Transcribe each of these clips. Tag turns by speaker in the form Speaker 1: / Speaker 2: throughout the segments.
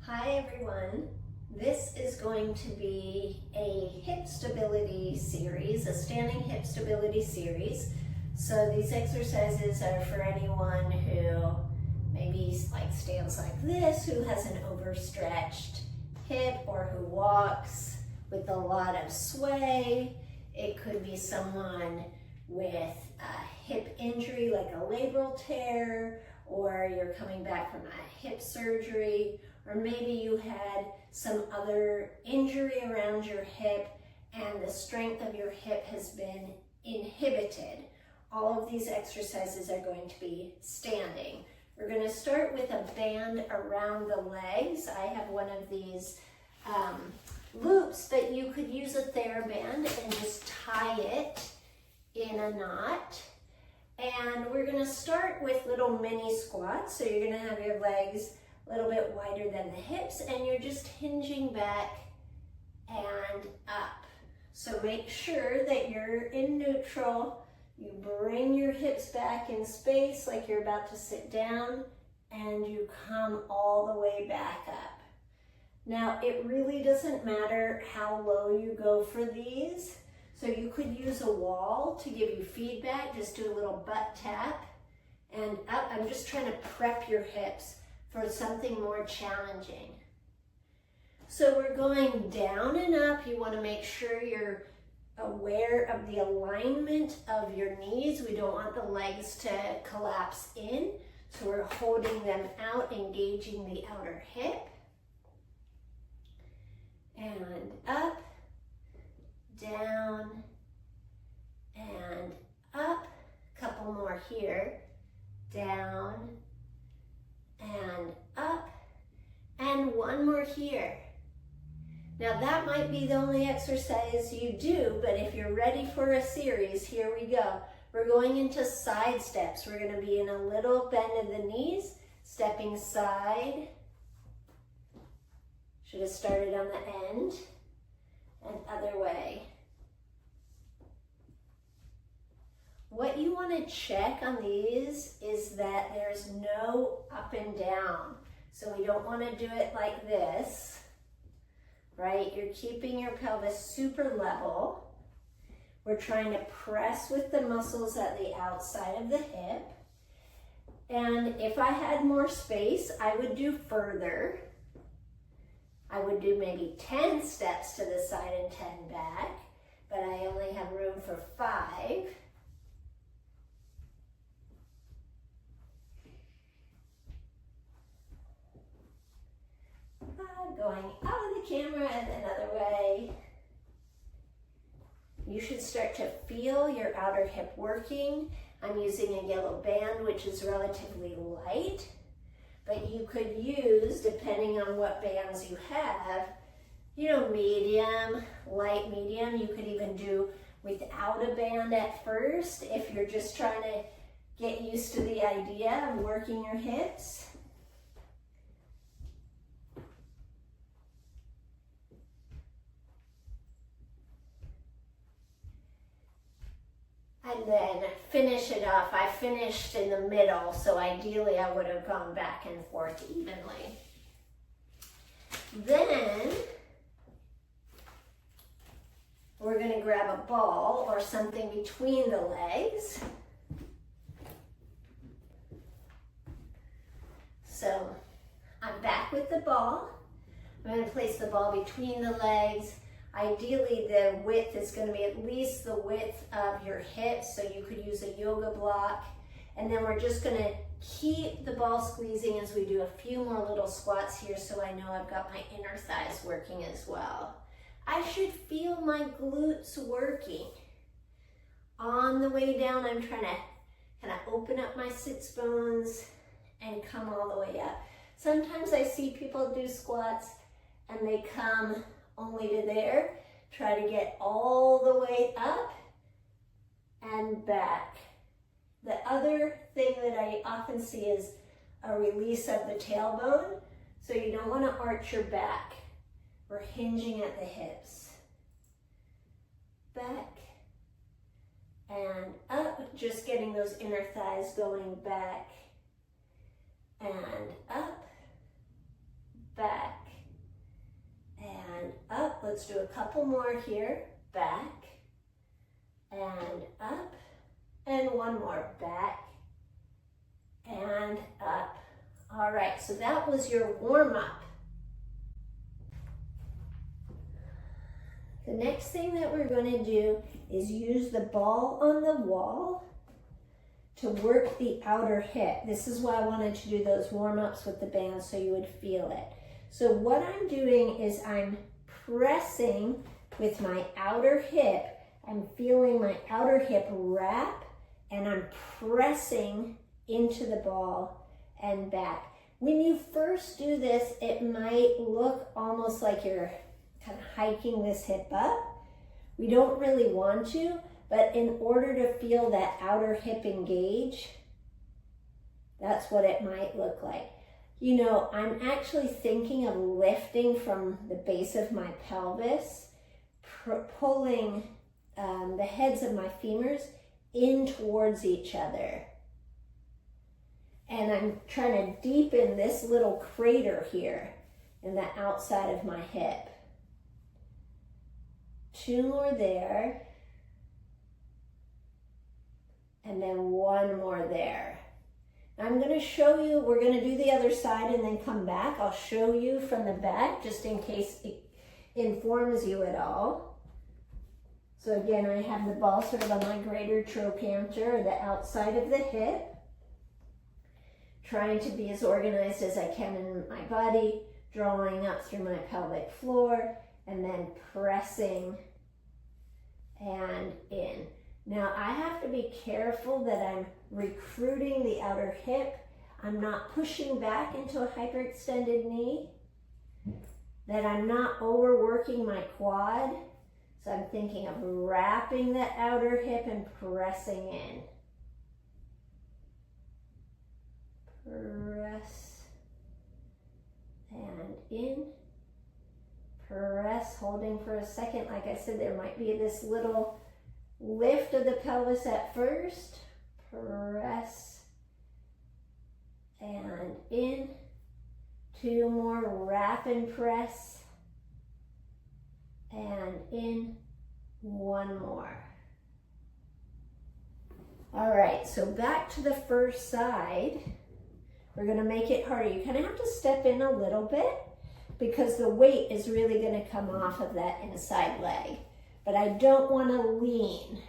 Speaker 1: Hi everyone. This is going to be a hip stability series, a standing hip stability series. So these exercises are for anyone who maybe stands like this, who has an overstretched hip, or who walks with a lot of sway. It could be someone with a hip injury like a labral tear, or you're coming back from a hip surgery, or maybe you had some other injury around your hip and the strength of your hip has been inhibited. All of these exercises are going to be standing. We're going to start with a band around the legs. I have one of these loops, but you could use a TheraBand and just tie it in a knot. And we're going to start with little mini squats. So you're going to have your legs a little bit wider than the hips, and you're just hinging back and up. So make sure that you're in neutral. You bring your hips back in space like you're about to sit down, and you come all the way back up. Now, it really doesn't matter how low you go for these. So you could use a wall to give you feedback. Just do a little butt tap and up. I'm just trying to prep your hips for something more challenging. So we're going down and up. You want to make sure you're aware of the alignment of your knees. We don't want the legs to collapse in. So we're holding them out, engaging the outer hip. And up, down, and up. Couple more here. Down, and up, and one more here. Now that might be the only exercise you do, but if you're ready for a series, here we go. We're going into side steps. We're going to be in a little bend of the knees, stepping side. Should have started on the end, and other way. What you want to check on these is that there's no up and down. So we don't want to do it like this, right? You're keeping your pelvis super level. We're trying to press with the muscles at the outside of the hip. And if I had more space, I would do further. I would do maybe 10 steps to the side and 10 back, but I only have room for 5. Going out of the camera and another way. You should start to feel your outer hip working. I'm using a yellow band, which is relatively light, but you could use, depending on what bands you have, medium, light, medium. You could even do without a band at first if you're just trying to get used to the idea of working your hips. And then finish it off. I finished in the middle, so ideally I would have gone back and forth evenly. Then we're going to grab a ball or something between the legs. So I'm back with the ball. I'm going to place the ball between the legs. Ideally, the width is going to be at least the width of your hips, so you could use a yoga block. And then we're just going to keep the ball squeezing as we do a few more little squats here, so I know I've got my inner thighs working as well. I should feel my glutes working. On the way down, I'm trying to kind of open up my sits bones and come all the way up. Sometimes I see people do squats and they come only to there. Try to get all the way up and back. The other thing that I often see is a release of the tailbone. So you don't want to arch your back. We're hinging at the hips. Back and up, just getting those inner thighs going back and up, back, and up. Let's do a couple more here. Back, and up, and one more. Back, and up. All right, so that was your warm-up. The next thing that we're going to do is use the ball on the wall to work the outer hip. This is why I wanted to do those warm-ups with the band so you would feel it. So what I'm doing is I'm pressing with my outer hip. I'm feeling my outer hip wrap, and I'm pressing into the ball and back. When you first do this, it might look almost like you're kind of hiking this hip up. We don't really want to, but in order to feel that outer hip engage, that's what it might look like. You know, I'm actually thinking of lifting from the base of my pelvis, pulling the heads of my femurs in towards each other. And I'm trying to deepen this little crater here in the outside of my hip. 2 more there. And then 1 more there. I'm going to show you, we're going to do the other side and then come back. I'll show you from the back just in case it informs you at all. So again, I have the ball sort of on my greater trochanter, or the outside of the hip. Trying to be as organized as I can in my body, drawing up through my pelvic floor, and then pressing and in. Now I have to be careful that I'm recruiting the outer hip. I'm not pushing back into a hyperextended knee, that I'm not overworking my quad. So I'm thinking of wrapping the outer hip and pressing in. Press and in. Press, holding for a second. Like I said, there might be this little lift of the pelvis at first. Press and in. 2 more, wrap and press and in. 1 more. All right, so back to the first side. We're going to make it harder. You kind of have to step in a little bit because the weight is really going to come off of that inside leg. But I don't want to lean.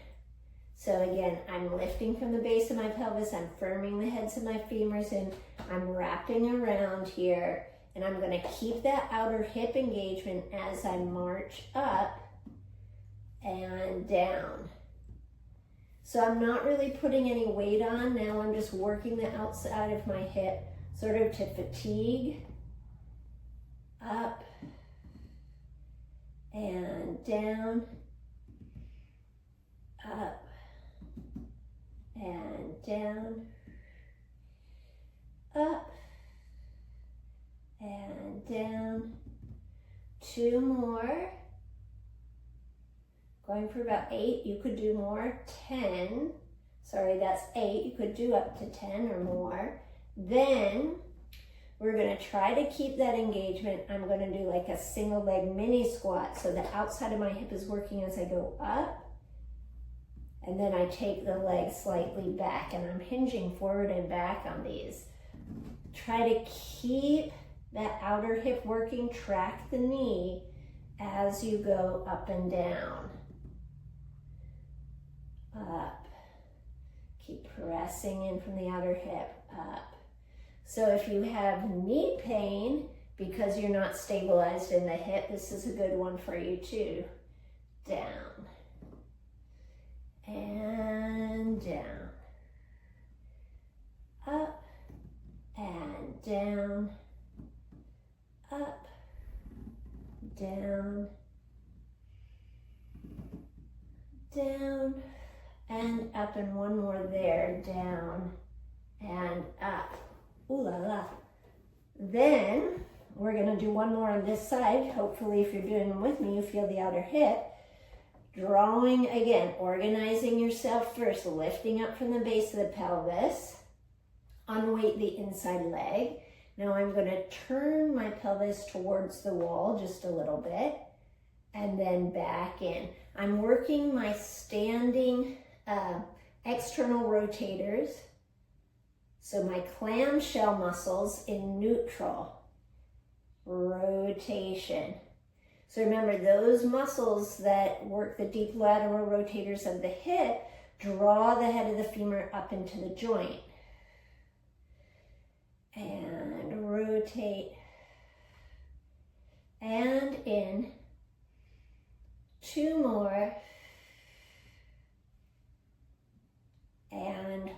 Speaker 1: So again, I'm lifting from the base of my pelvis. I'm firming the heads of my femurs in. I'm wrapping around here. And I'm going to keep that outer hip engagement as I march up and down. So I'm not really putting any weight on. Now I'm just working the outside of my hip sort of to fatigue. Up and down. Up and down. Up and down. 2 more. Going for about 8, you could do more. 10, sorry, that's 8. You could do up to 10 or more. Then we're going to try to keep that engagement. I'm going to do like a single leg mini squat. So the outside of my hip is working as I go up. And then I take the leg slightly back, and I'm hinging forward and back on these. Try to keep that outer hip working. Track the knee as you go up and down. Up. Keep pressing in from the outer hip. Up. So if you have knee pain because you're not stabilized in the hip, this is a good one for you too. Down. And down. Up and down. Up. Down. Down. And up, and 1 more there. Down and up. Ooh la la. Then we're going to do 1 more on this side. Hopefully, if you're doing them with me, you feel the outer hip. Drawing again, organizing yourself first, lifting up from the base of the pelvis. Unweight the inside leg. Now I'm going to turn my pelvis towards the wall just a little bit and then back in. I'm working my standing external rotators, so my clamshell muscles in neutral. Rotation. So remember, those muscles that work the deep lateral rotators of the hip draw the head of the femur up into the joint. And rotate. And in. 2 more. And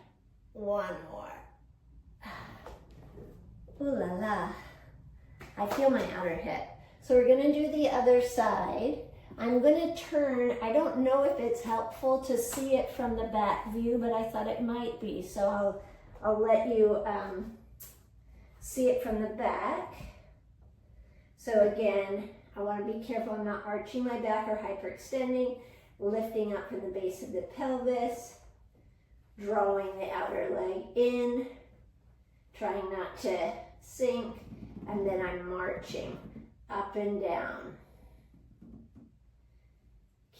Speaker 1: 1 more. Ooh la la. I feel my outer hip. So we're going to do the other side. I'm going to turn. I don't know if it's helpful to see it from the back view, but I thought it might be. So I'll let you see it from the back. So again, I want to be careful I'm not arching my back or hyperextending, lifting up from the base of the pelvis, drawing the outer leg in, trying not to sink, and then I'm marching up and down.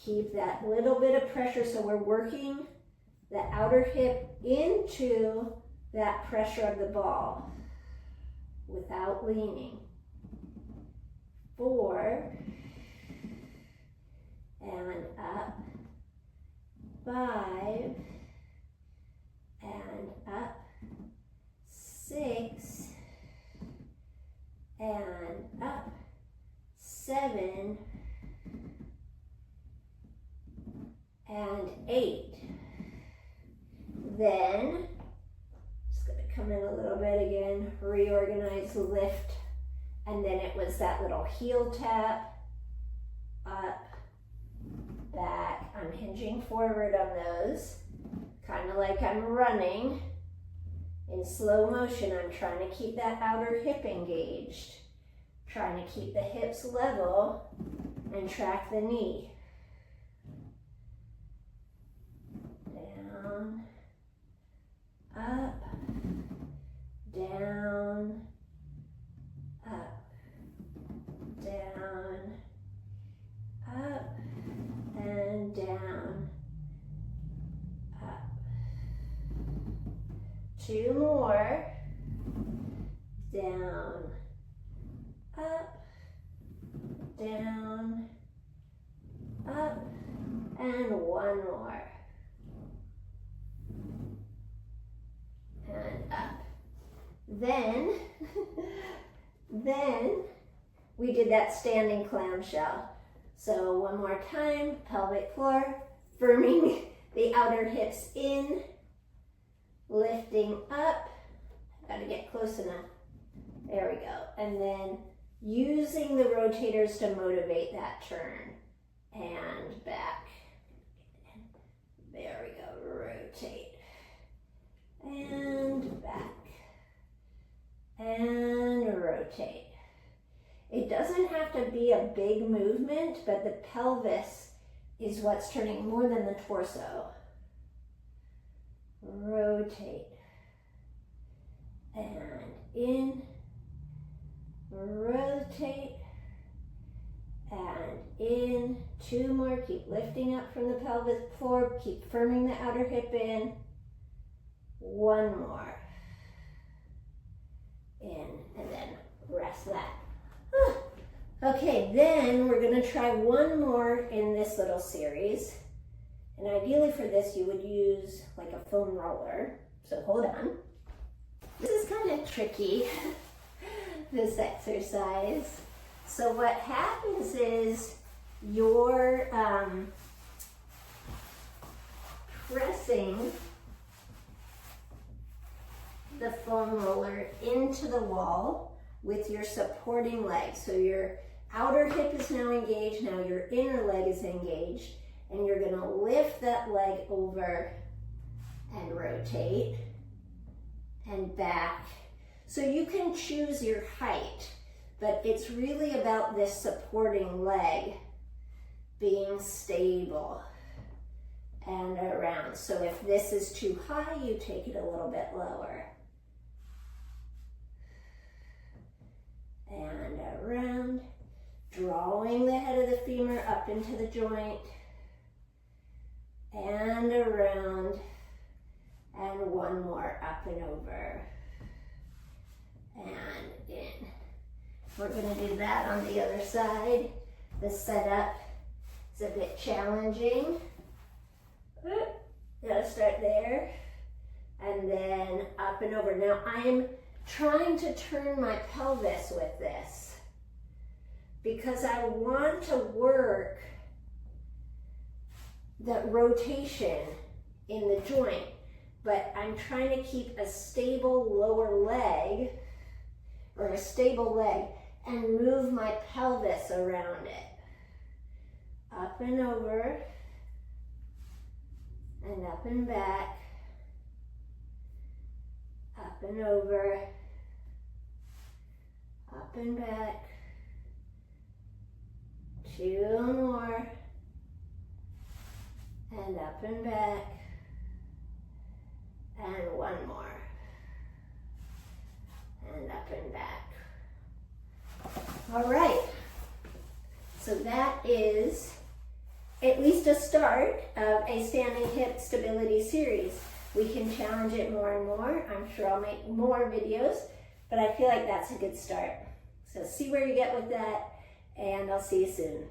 Speaker 1: Keep that little bit of pressure, so we're working the outer hip into that pressure of the ball without leaning. 4, and up. 5, and up. 6, and up. 7, and 8. Then, just going to come in a little bit again, reorganize, lift, and then it was that little heel tap, up, back. I'm hinging forward on those, kind of like I'm running. In slow motion, I'm trying to keep that outer hip engaged, trying to keep the hips level and track the knee. Down, up, down, up, down, up, and down, up. 2 more. Down, up, down, up, and 1 more. And up. Then we did that standing clamshell. So 1 more time, pelvic floor, firming the outer hips in, lifting up. Gotta get close enough. There we go. And then using the rotators to motivate that turn. And back. There we go, rotate. And back. And rotate. It doesn't have to be a big movement, but the pelvis is what's turning more than the torso. Rotate. And in. Rotate. And in. 2 more. Keep lifting up from the pelvic floor. Keep firming the outer hip in. 1 more. In. And then rest that. Okay, then we're going to try 1 more in this little series. And ideally for this, you would use like a foam roller. So hold on. This is kind of tricky, this exercise. So what happens is you're pressing the foam roller into the wall with your supporting leg. So your outer hip is now engaged, now your inner leg is engaged, and you're gonna lift that leg over and rotate and back. So you can choose your height, but it's really about this supporting leg being stable and around. So if this is too high, you take it a little bit lower. and around, drawing the head of the femur up into the joint, and around, and one more up and over, and in. We're going to do that on the other side. The setup is a bit challenging. Gotta start there, and then up and over. Now I'm trying to turn my pelvis with this because I want to work the rotation in the joint, but I'm trying to keep a stable lower leg, or a stable leg, and move my pelvis around it. Up and over, and up and back, up and over, up and back, 2 more, and up and back, and 1 more, and up and back. All right, so that is at least a start of a standing hip stability series. We can challenge it more and more. I'm sure I'll make more videos, but I feel like that's a good start. So see where you get with that, and I'll see you soon.